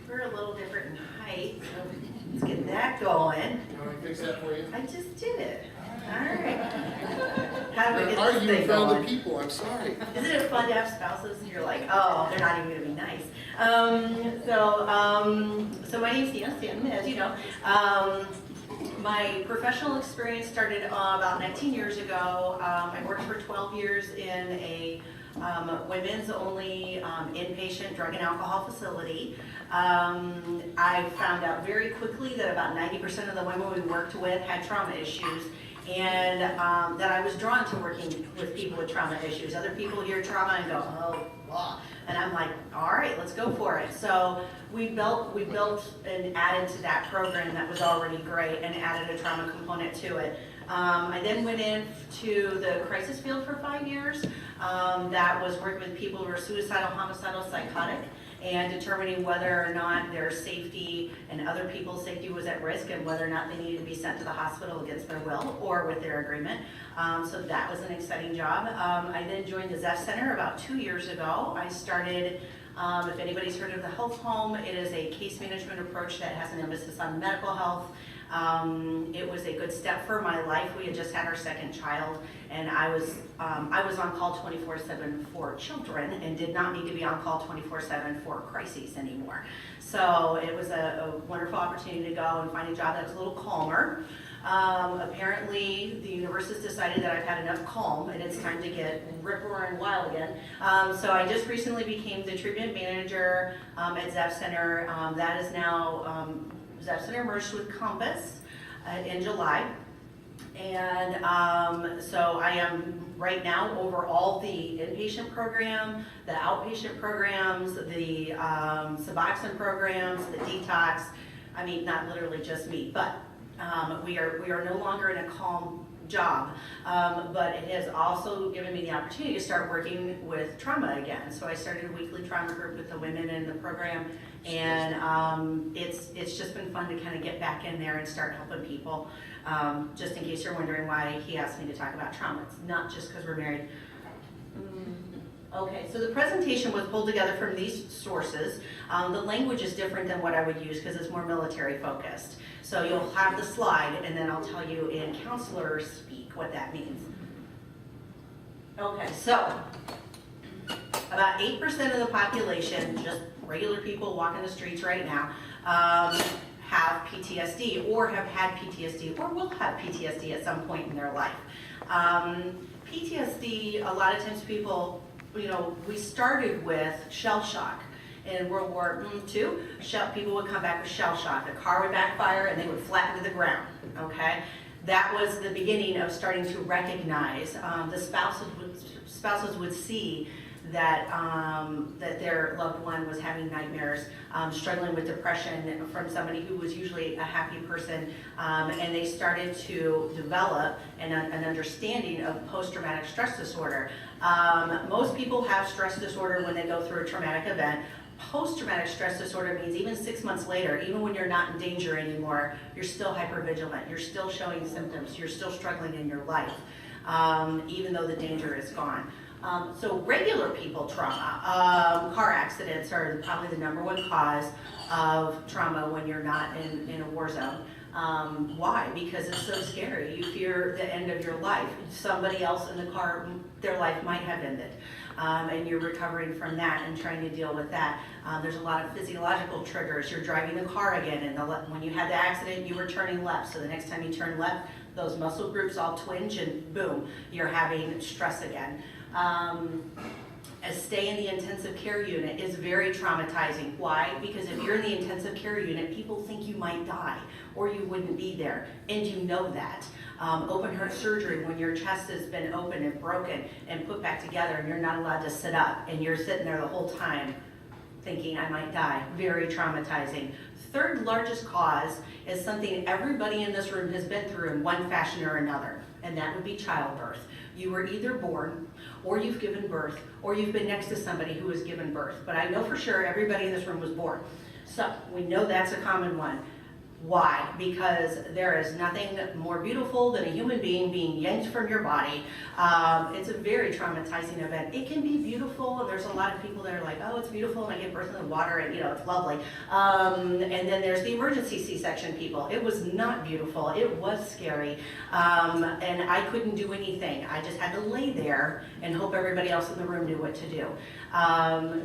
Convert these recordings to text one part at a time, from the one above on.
We're a little different in height, so let's get that going. You want me to fix that for you? I just did it. All right. How do we get Are this you thing in front of going? the people? I'm sorry. Isn't it fun to have spouses and you're like, oh, they're not even going to be nice. So my name's Deanna Stanton, as you know. My professional experience started about 19 years ago. I worked for 12 years in a women's only inpatient drug and alcohol facility. I found out very quickly that about 90% of the women we worked with had trauma issues, and that I was drawn to working with people with trauma issues. Other people hear trauma and go, oh, blah. And I'm like, all right, let's go for it. So we built and added to that program that was already great and added a trauma component to it. I then went into the crisis field for 5 years. That was working with people who were suicidal, homicidal, psychotic, and determining whether or not their safety and other people's safety was at risk and whether or not they needed to be sent to the hospital against their will or with their agreement. So that was an exciting job. I then joined the Zepf Center about 2 years ago. I started, if anybody's heard of the health home, it is a case management approach that has an emphasis on mental health. It was a good step for my life. We had just had our second child, and I was on call 24/7 for children and did not need to be on call 24/7 for crises anymore. So it was a wonderful opportunity to go and find a job that was a little calmer. Apparently the universe has decided that I've had enough calm and it's time to get rip roaring wild again. So I just recently became the treatment manager at Zepf Center. That is now Zepf Center merged with Compass in July. And so I am right now over all the inpatient program, the outpatient programs, the Suboxone programs, the detox. I mean, not literally just me, but we are no longer in a calm job, but it has also given me the opportunity to start working with trauma again. So I started a weekly trauma group with the women in the program, and it's just been fun to kind of get back in there and start helping people. Just in case you're wondering why he asked me to talk about trauma, it's not just because we're married. Okay, so the presentation was pulled together from these sources. The language is different than what I would use because it's more military focused. So you'll have the slide, and then I'll tell you in counselor speak what that means. Okay, so about 8% of the population, just regular people walking the streets right now, have PTSD or have had PTSD or will have PTSD at some point in their life. PTSD, a lot of times people, we started with shell shock. In World War II, people would come back with shell shock. A car would backfire and they would flatten to the ground, okay? That was the beginning of starting to recognize. The spouses would see that, that their loved one was having nightmares, struggling with depression from somebody who was usually a happy person, and they started to develop an understanding of post-traumatic stress disorder. Most people have stress disorder when they go through a traumatic event. Post-traumatic stress disorder means even 6 months later, even when you're not in danger anymore, you're still hypervigilant, you're still showing symptoms, you're still struggling in your life, even though the danger is gone. So regular people trauma, car accidents are probably the #1 cause of trauma when you're not in a war zone. Why? Because it's so scary. You fear the end of your life. Somebody else in the car, their life might have ended. And you're recovering from that and trying to deal with that. There's a lot of physiological triggers. You're driving the car again, and when you had the accident, you were turning left. So the next time you turn left, those muscle groups all twinge, and boom, you're having stress again. A stay in the intensive care unit is very traumatizing. Why? Because if you're in the intensive care unit, people think you might die or you wouldn't be there, and you know that. Open heart surgery, when your chest has been open and broken and put back together and you're not allowed to sit up and you're sitting there the whole time thinking I might die, very traumatizing. Third largest cause is something everybody in this room has been through in one fashion or another, and that would be childbirth. You were either born, or you've given birth, or you've been next to somebody who has given birth. But I know for sure everybody in this room was born. So we know that's a common one. Why? Because there is nothing more beautiful than a human being yanked from your body. It's a very traumatizing event. It can be beautiful, and there's a lot of people that are like, oh, it's beautiful, and I get birth in the water, and it's lovely. And then there's the emergency C-section people. It was not beautiful. It was scary, and I couldn't do anything. I just had to lay there and hope everybody else in the room knew what to do.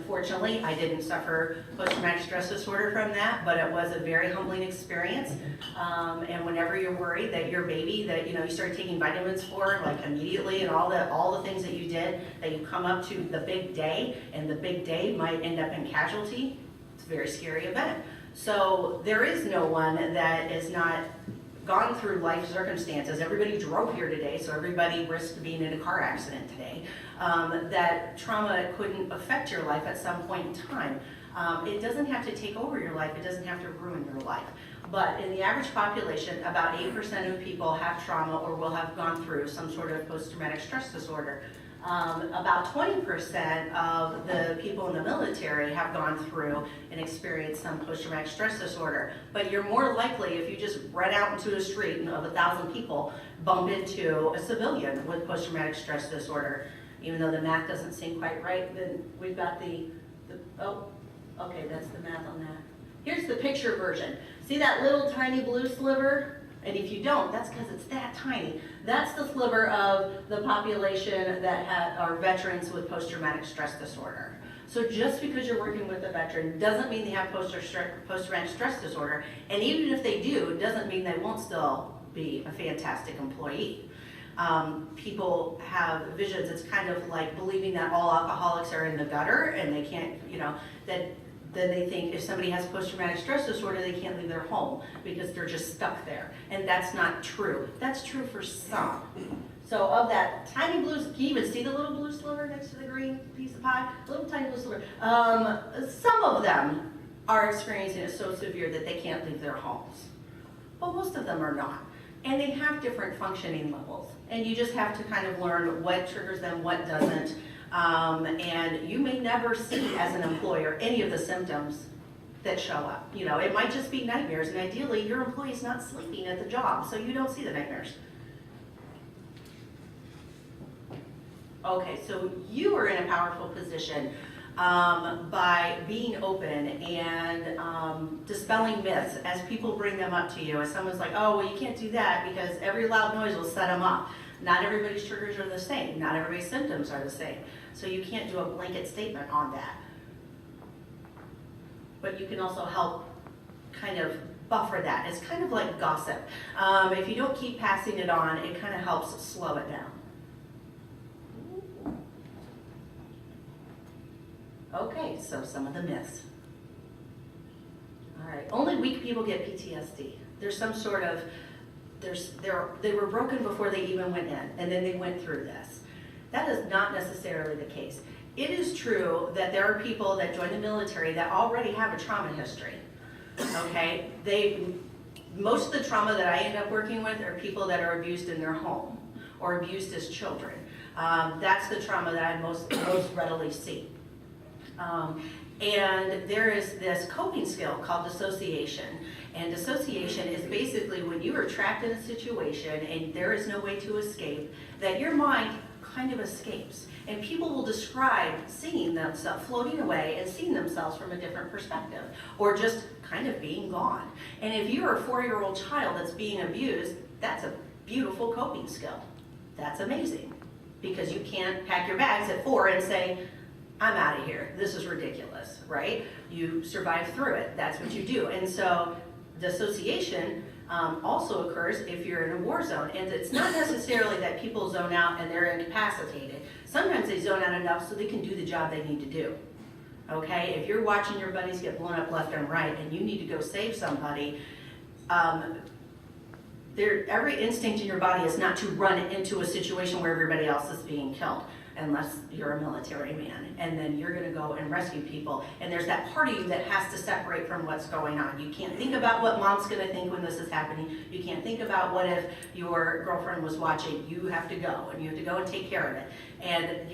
Fortunately, I didn't suffer post-traumatic stress disorder from that, but it was a very humbling experience. And whenever you're worried that your baby that you started taking vitamins for like immediately, and all the things that you did, that you come up to the big day, and the big day might end up in casualty, it's a very scary event. So there is no one that is not gone through life circumstances. Everybody drove here today, so everybody risked being in a car accident today. That trauma couldn't affect your life at some point in time. It doesn't have to take over your life. It doesn't have to ruin your life. But in the average population, about 8% of people have trauma or will have gone through some sort of post-traumatic stress disorder. About 20% of the people in the military have gone through and experienced some post-traumatic stress disorder. But you're more likely, if you just run out into a street and of 1,000 people, bump into a civilian with post-traumatic stress disorder. Even though the math doesn't seem quite right, then we've got oh, okay, that's the math on that. Here's the picture version. See that little tiny blue sliver? And if you don't, that's because it's that tiny. That's the sliver of the population that are veterans with post-traumatic stress disorder. So just because you're working with a veteran doesn't mean they have post-traumatic stress disorder. And even if they do, it doesn't mean they won't still be a fantastic employee. People have visions. It's kind of like believing that all alcoholics are in the gutter and they can't, then they think if somebody has post-traumatic stress disorder, they can't leave their home because they're just stuck there. And that's not true. That's true for some. So of that tiny blue, can you even see the little blue sliver next to the green piece of pie? Little tiny blue sliver. Some of them are experiencing it so severe that they can't leave their homes. But most of them are not. And they have different functioning levels. And you just have to kind of learn what triggers them, what doesn't. And you may never see as an employer any of the symptoms that show up. It might just be nightmares, and ideally your employee's not sleeping at the job, so you don't see the nightmares. Okay, so you are in a powerful position by being open and dispelling myths as people bring them up to you. As someone's like, oh, well, you can't do that because every loud noise will set them up. Not everybody's triggers are the same. Not everybody's symptoms are the same. So you can't do a blanket statement on that. But you can also help kind of buffer that. It's kind of like gossip. If you don't keep passing it on, it kind of helps slow it down. Okay, so some of the myths. All right, only weak people get PTSD. There's some sort of, they were broken before they even went in, and then they went through this. That is not necessarily the case. It is true that there are people that join the military that already have a trauma history, okay? Most of the trauma that I end up working with are people that are abused in their home or abused as children. That's the trauma that I most readily see. And there is this coping skill called dissociation. And dissociation is basically when you are trapped in a situation and there is no way to escape, that your mind kind of escapes. And people will describe seeing themselves floating away and seeing themselves from a different perspective, or just kind of being gone. And if you're a 4-year-old child that's being abused, that's a beautiful coping skill. That's amazing, because you can't pack your bags at 4 and say, I'm out of here. This is ridiculous, right? You survive through it. That's what you do. And so dissociation also occurs if you're in a war zone. And it's not necessarily that people zone out and they're incapacitated. Sometimes they zone out enough so they can do the job they need to do. Okay? If you're watching your buddies get blown up left and right and you need to go save somebody, every instinct in your body is not to run into a situation where everybody else is being killed. unless you're a military man, and then you're gonna go and rescue people. And there's that part of you that has to separate from what's going on. You can't think about what mom's gonna think when this is happening. You can't think about what if your girlfriend was watching. You have to go, and you have to go and take care of it. And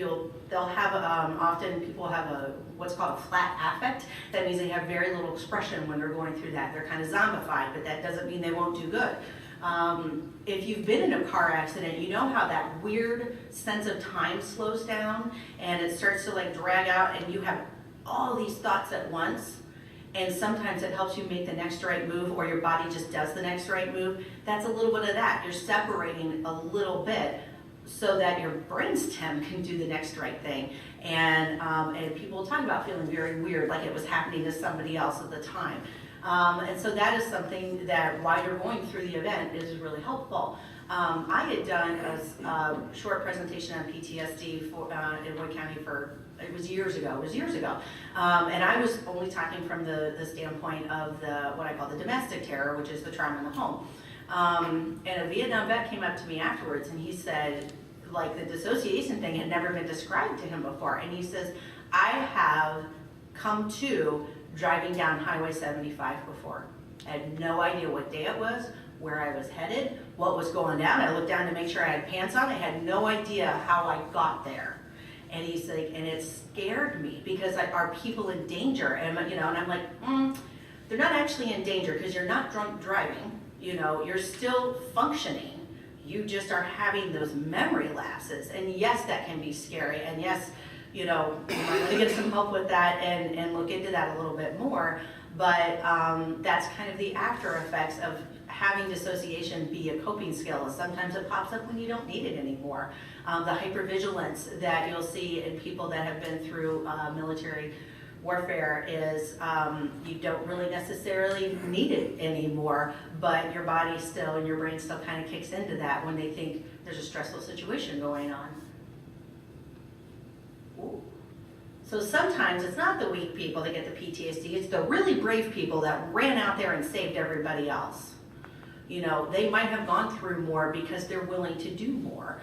they'll have, often people have what's called a flat affect. That means they have very little expression when they're going through that. They're kind of zombified, but that doesn't mean they won't do good. If you've been in a car accident, you know how that weird sense of time slows down and it starts to like drag out, and you have all these thoughts at once, and sometimes it helps you make the next right move, or your body just does the next right move. That's a little bit of that. You're separating a little bit so that your brainstem can do the next right thing. And people talk about feeling very weird, like it was happening to somebody else at the time. And so that is something that while you're going through the event is really helpful. I had done a short presentation on PTSD in Wood County it was years ago. And I was only talking from the standpoint of what I call the domestic terror, which is the trauma in the home. And a Vietnam vet came up to me afterwards, and he said, like, the dissociation thing had never been described to him before. And he says, I have come to driving down Highway 75 before. I had no idea what day it was, where I was headed, what was going down. I looked down to make sure I had pants on. I had no idea how I got there. And he's like, and it scared me because are people in danger? And and I'm like, they're not actually in danger because you're not drunk driving. You're still functioning. You just are having those memory lapses. And yes, that can be scary. And yes, you might want to get some help with that and look into that a little bit more. But that's kind of the after effects of having dissociation be a coping skill. And sometimes it pops up when you don't need it anymore. The hypervigilance that you'll see in people that have been through military warfare is you don't really necessarily need it anymore, but your body still and your brain still kind of kicks into that when they think there's a stressful situation going on. Ooh. So sometimes it's not the weak people that get the PTSD, it's the really brave people that ran out there and saved everybody else. They might have gone through more because they're willing to do more.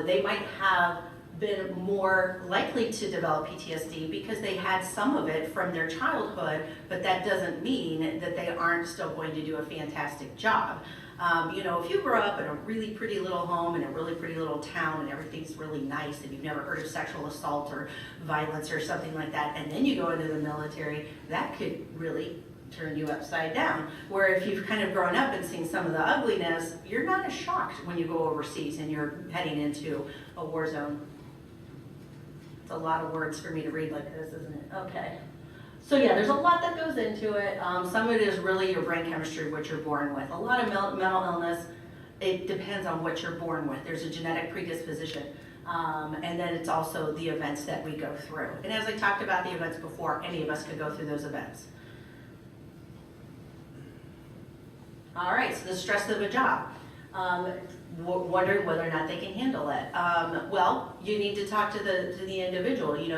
They might have been more likely to develop PTSD because they had some of it from their childhood, but that doesn't mean that they aren't still going to do a fantastic job. If you grow up in a really pretty little home in a really pretty little town and everything's really nice and you've never heard of sexual assault or violence or something like that, and then you go into the military, that could really turn you upside down. Where if you've kind of grown up and seen some of the ugliness, you're not as shocked when you go overseas and you're heading into a war zone. It's a lot of words for me to read like this, isn't it? Okay. So yeah, there's a lot that goes into it. Some of it is really your brain chemistry, what you're born with. A lot of mental illness, it depends on what you're born with. There's a genetic predisposition. And then it's also the events that we go through. And as I talked about the events before, any of us could go through those events. All right, so the stress of a job. Wondering whether or not they can handle it. Well, you need to talk to the individual. Is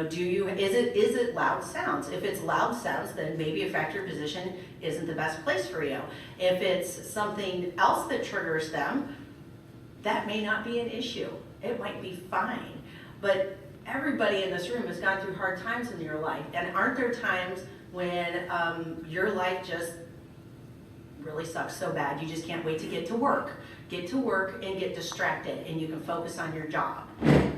it loud sounds? If it's loud sounds, then maybe a factory position isn't the best place for you. If it's something else that triggers them, that may not be an issue. It might be fine. But everybody in this room has gone through hard times in your life. And aren't there times when your life just really sucks so bad you just can't wait to get to work? Get to work and get distracted and you can focus on your job,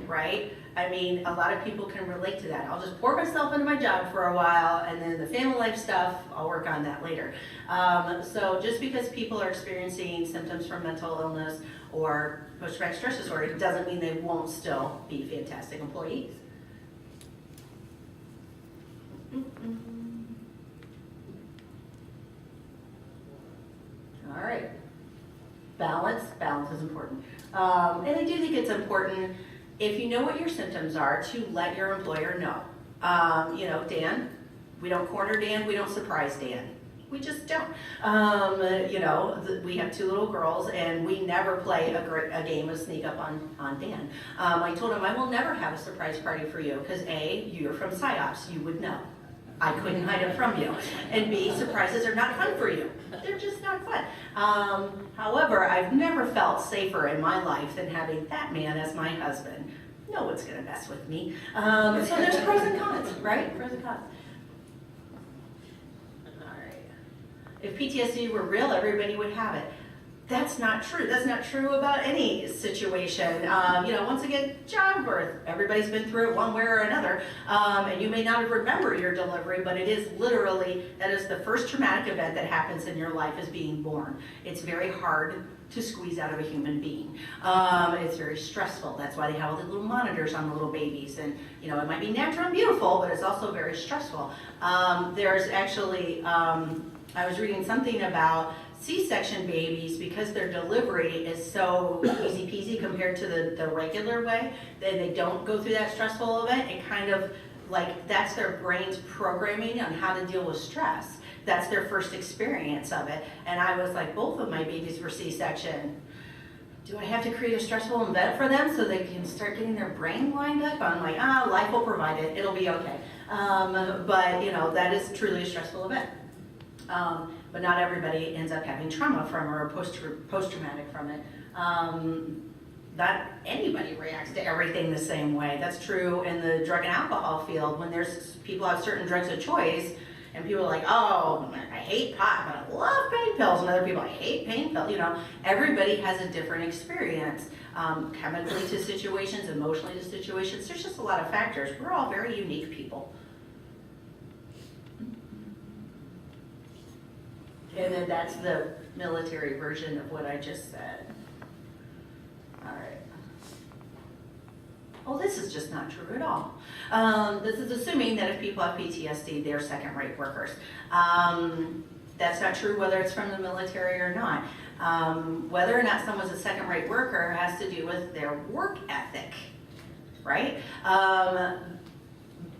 right? I mean, a lot of people can relate to that. I'll just pour myself into my job for a while and then the family life stuff, I'll work on that later. So just because people are experiencing symptoms from mental illness or post-traumatic stress disorder, it doesn't mean they won't still be fantastic employees. All right. Balance is important. And I do think it's important, if you know what your symptoms are, to let your employer know. Dan, we don't corner Dan, we don't surprise Dan. We just don't. We have two little girls and we never play a game of sneak up on Dan. I told him I will never have a surprise party for you because A, you're from PsyOps, you would know. I couldn't hide it from you. And B, surprises are not fun for you. They're just not fun. However, I've never felt safer in my life than having that man as my husband. no one's going to mess with me. So there's pros and cons, right? Pros and cons. All right. If PTSD were real, everybody would have it. That's not true. That's not true about any situation. Once again, childbirth. Everybody's been through it one way or another. And you may not remember your delivery, but it is literally, that is the first traumatic event that happens in your life, is being born. It's very hard to squeeze out of a human being. It's very stressful. That's why they have all the little monitors on the little babies. And, it might be natural and beautiful, but it's also very stressful. There's actually, I was reading something about C-section babies, because their delivery is so easy peasy compared to the regular way, that they don't go through that stressful event. It kind of like, that's their brain's programming on how to deal with stress. That's their first experience of it. And I was like, both of my babies were C-section. Do I have to create a stressful event for them so they can start getting their brain lined up? I'm like, life will provide it. It'll be okay. But that is truly a stressful event. But not everybody ends up having trauma from or post-traumatic from it. Not anybody reacts to everything the same way. That's true in the drug and alcohol field. When there's people have certain drugs of choice, and people are like, oh, I hate pot, but I love pain pills. And other people, I hate pain pills. Everybody has a different experience. Chemically to situations, emotionally to situations. There's just a lot of factors. We're all very unique people. And then that's the military version of what I just said. All right. Oh, this is just not true at all. This is assuming that if people have PTSD, they're second-rate workers. That's not true whether it's from the military or not. Whether or not someone's a second-rate worker has to do with their work ethic, right?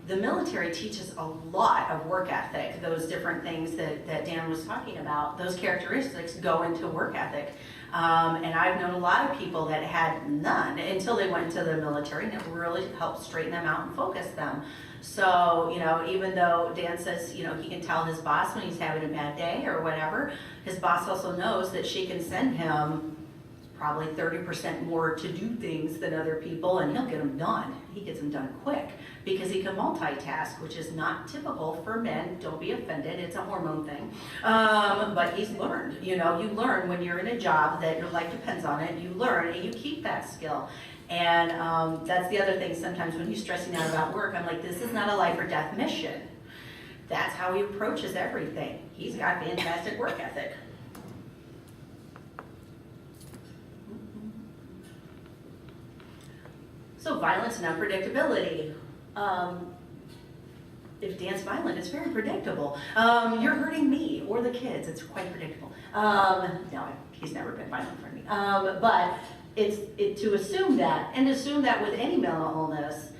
The military teaches a lot of work ethic. Those different things that Dan was talking about, those characteristics go into work ethic. And I've known a lot of people that had none until they went into the military, and it really helped straighten them out and focus them. So, even though Dan says, he can tell his boss when he's having a bad day or whatever, his boss also knows that she can send him probably 30% more to do things than other people, and he'll get them done. He gets them done quick because he can multitask, which is not typical for men. Don't be offended, it's a hormone thing. But he's learned, you learn when you're in a job that your life depends on it, you learn and you keep that skill. And that's the other thing, sometimes when you're stressing out about work, I'm like, this is not a life or death mission. That's how he approaches everything. He's got fantastic work ethic. So violence and unpredictability. If Dan's violent, it's very predictable. You're hurting me or the kids, it's quite predictable. No, he's never been violent for me. But to assume that, and assume that with any mental illness,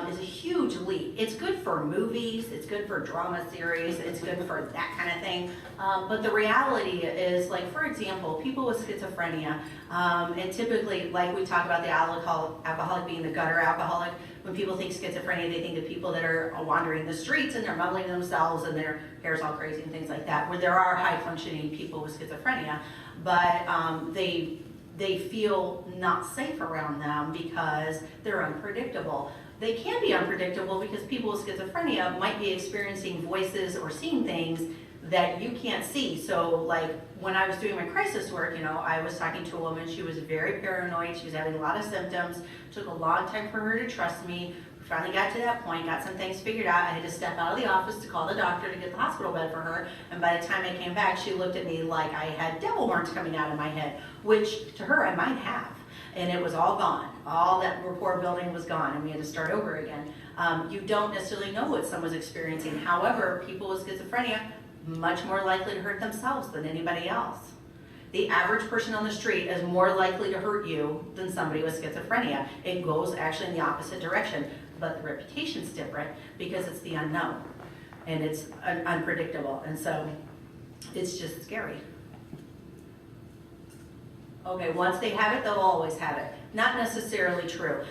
is a huge leap. It's good for movies, it's good for drama series, it's good for that kind of thing. But the reality is, like, for example, people with schizophrenia, and typically, like we talk about the alcoholic being the gutter alcoholic, when people think schizophrenia, they think of people that are wandering the streets and they're mumbling to themselves and their hair's all crazy and things like that, where there are high functioning people with schizophrenia, but they feel not safe around them because they're unpredictable. They can be unpredictable because people with schizophrenia might be experiencing voices or seeing things that you can't see. So like when I was doing my crisis work, I was talking to a woman, she was very paranoid, she was having a lot of symptoms, it took a long time for her to trust me. We finally got to that point, got some things figured out. I had to step out of the office to call the doctor to get the hospital bed for her, and by the time I came back, she looked at me like I had devil horns coming out of my head, which to her I might have. And it was all gone. All that rapport building was gone, and we had to start over again. You don't necessarily know what someone's experiencing. However, people with schizophrenia, much more likely to hurt themselves than anybody else. The average person on the street is more likely to hurt you than somebody with schizophrenia. It goes actually in the opposite direction, but the reputation's different because it's the unknown, and it's unpredictable, and so it's just scary. Okay, once they have it, they'll always have it. Not necessarily true.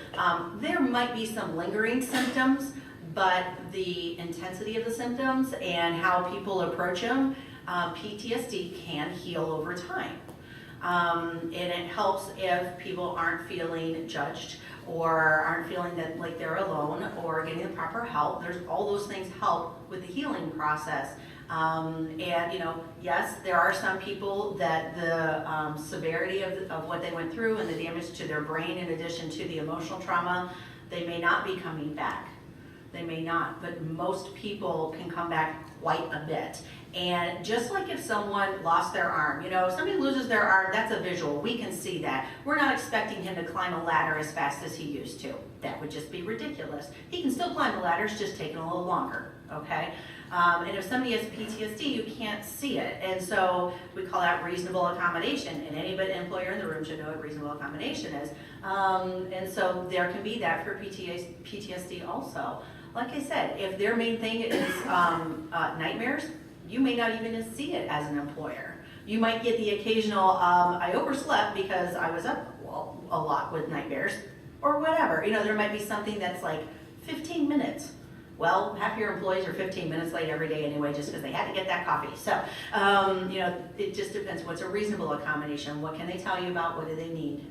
There might be some lingering symptoms, but the intensity of the symptoms and how people approach them, PTSD can heal over time. And it helps if people aren't feeling judged or aren't feeling that like they're alone, or getting the proper help. There's all those things help with the healing process. And yes, there are some people that the severity of what they went through and the damage to their brain, in addition to the emotional trauma, they may not be coming back. They may not, but most people can come back quite a bit. And just like if someone lost their arm, if somebody loses their arm, that's a visual. We can see that. We're not expecting him to climb a ladder as fast as he used to. That would just be ridiculous. He can still climb the ladder, it's just taking a little longer, okay? And if somebody has PTSD, you can't see it. And so we call that reasonable accommodation. And any employer in the room should know what reasonable accommodation is. And so there can be that for PTSD also. Like I said, if their main thing is nightmares, you may not even see it as an employer. You might get the occasional, I overslept because I was up a lot with nightmares, or whatever. There might be something that's like 15 minutes. Well, half your employees are 15 minutes late every day anyway, just because they had to get that coffee. So, it just depends. What's a reasonable accommodation? What can they tell you about? What do they need?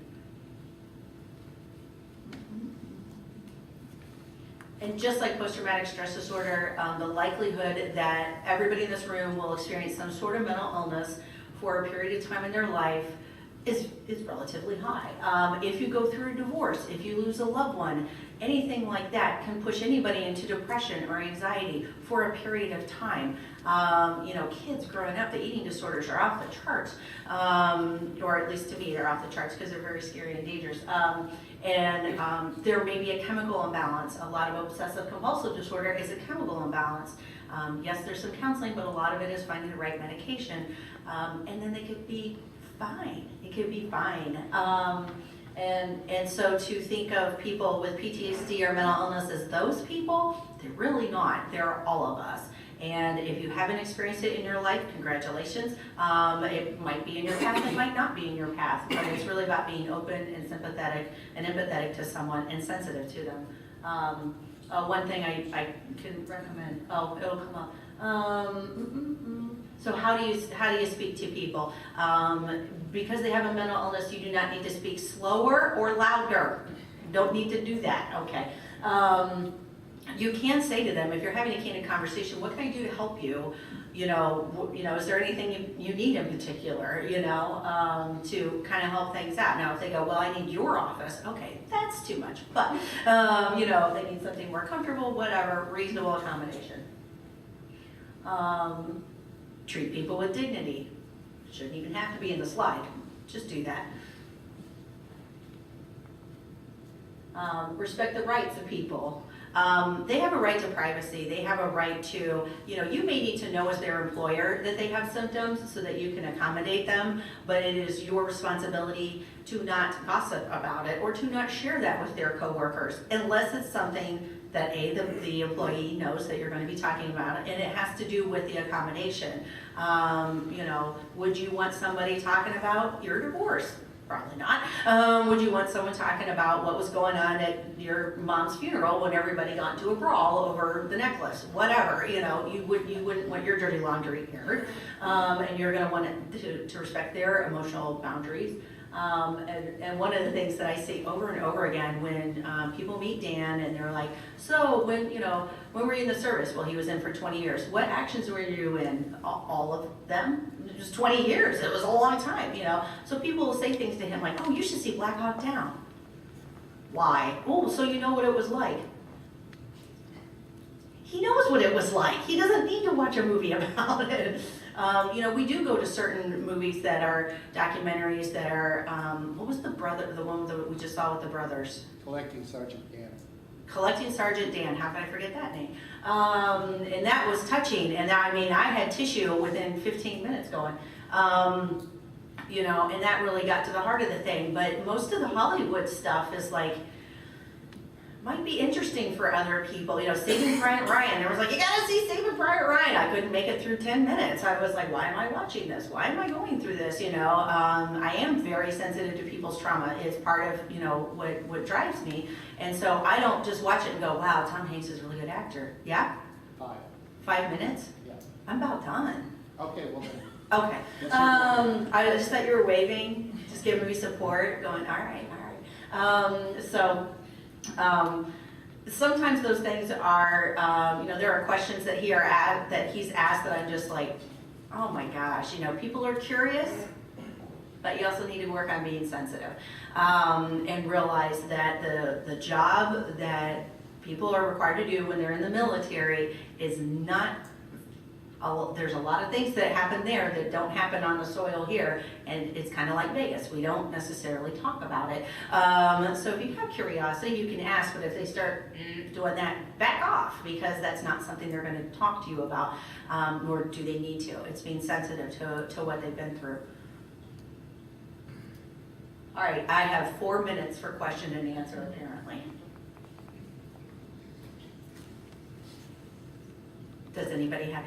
And just like post-traumatic stress disorder, the likelihood that everybody in this room will experience some sort of mental illness for a period of time in their life is relatively high. If you go through a divorce, if you lose a loved one, anything like that can push anybody into depression or anxiety for a period of time. Kids growing up, the eating disorders are off the charts, or at least to me, they're off the charts because they're very scary and dangerous. There may be a chemical imbalance. A lot of obsessive compulsive disorder is a chemical imbalance. Yes, there's some counseling, but a lot of it is finding the right medication. And then they could be fine. It could be fine. And so to think of people with PTSD or mental illness as those people, they're really not. They're all of us. And if you haven't experienced it in your life, congratulations. It might be in your path, it might not be in your path, but it's really about being open and sympathetic and empathetic to someone and sensitive to them. One thing I can recommend, it'll come up. So how do you speak to people? Because they have a mental illness, you do not need to speak slower or louder. Don't need to do that, okay? You can say to them, if you're having a candid conversation, what can I do to help you? Is there anything you need in particular, to kind of help things out? Now, if they go, well, I need your office, okay, that's too much. But, if they need something more comfortable, whatever, reasonable accommodation. Treat people with dignity. Shouldn't even have to be in the slide. Just do that. Respect the rights of people. They have a right to privacy. They have a right to, you may need to know as their employer that they have symptoms so that you can accommodate them, but it is your responsibility to not gossip about it or to not share that with their coworkers unless it's something that the employee knows that you're going to be talking about, and it has to do with the accommodation. Would you want somebody talking about your divorce? Probably not. Would you want someone talking about what was going on at your mom's funeral when everybody got into a brawl over the necklace? Whatever, you wouldn't want your dirty laundry aired, and you're going to want it to respect their emotional boundaries. And one of the things that I see over and over again when people meet Dan and they're like, so when were you in the service? Well, he was in for 20 years. What actions were you in? All of them? It was 20 years. It was a long time, So people will say things to him like, oh, you should see Black Hawk Down. Why? Oh, so you know what it was like. He knows what it was like. He doesn't need to watch a movie about it. We do go to certain movies that are documentaries that are, what was the one that we just saw with the brothers? Collecting Sergeant Dan. Collecting Sergeant Dan, how can I forget that name? And that was touching, and I had tissue within 15 minutes going. And that really got to the heart of the thing, but most of the Hollywood stuff is like, might be interesting for other people. Saving Private Ryan. There was like, you gotta see Saving Private Ryan. I couldn't make it through 10 minutes. I was like, why am I watching this? Why am I going through this? I am very sensitive to people's trauma. It's part of, what drives me. And so I don't just watch it and go, wow, Tom Hanks is a really good actor. Yeah? 5 minutes? Yeah. I'm about done. Okay, well then. Okay. I just thought you were waving, just giving me support, going, all right. So Sometimes those things are, there are questions that he's asked that I'm just like, oh my gosh, people are curious, but you also need to work on being sensitive, and realize that the job that people are required to do when they're in the military is not, there's a lot of things that happen there that don't happen on the soil here, and it's kind of like Vegas. We don't necessarily talk about it. So if you have curiosity, you can ask, but if they start doing that, back off, because that's not something they're going to talk to you about, nor do they need to. It's being sensitive to what they've been through. All right, I have 4 minutes for question and answer, apparently. Does anybody have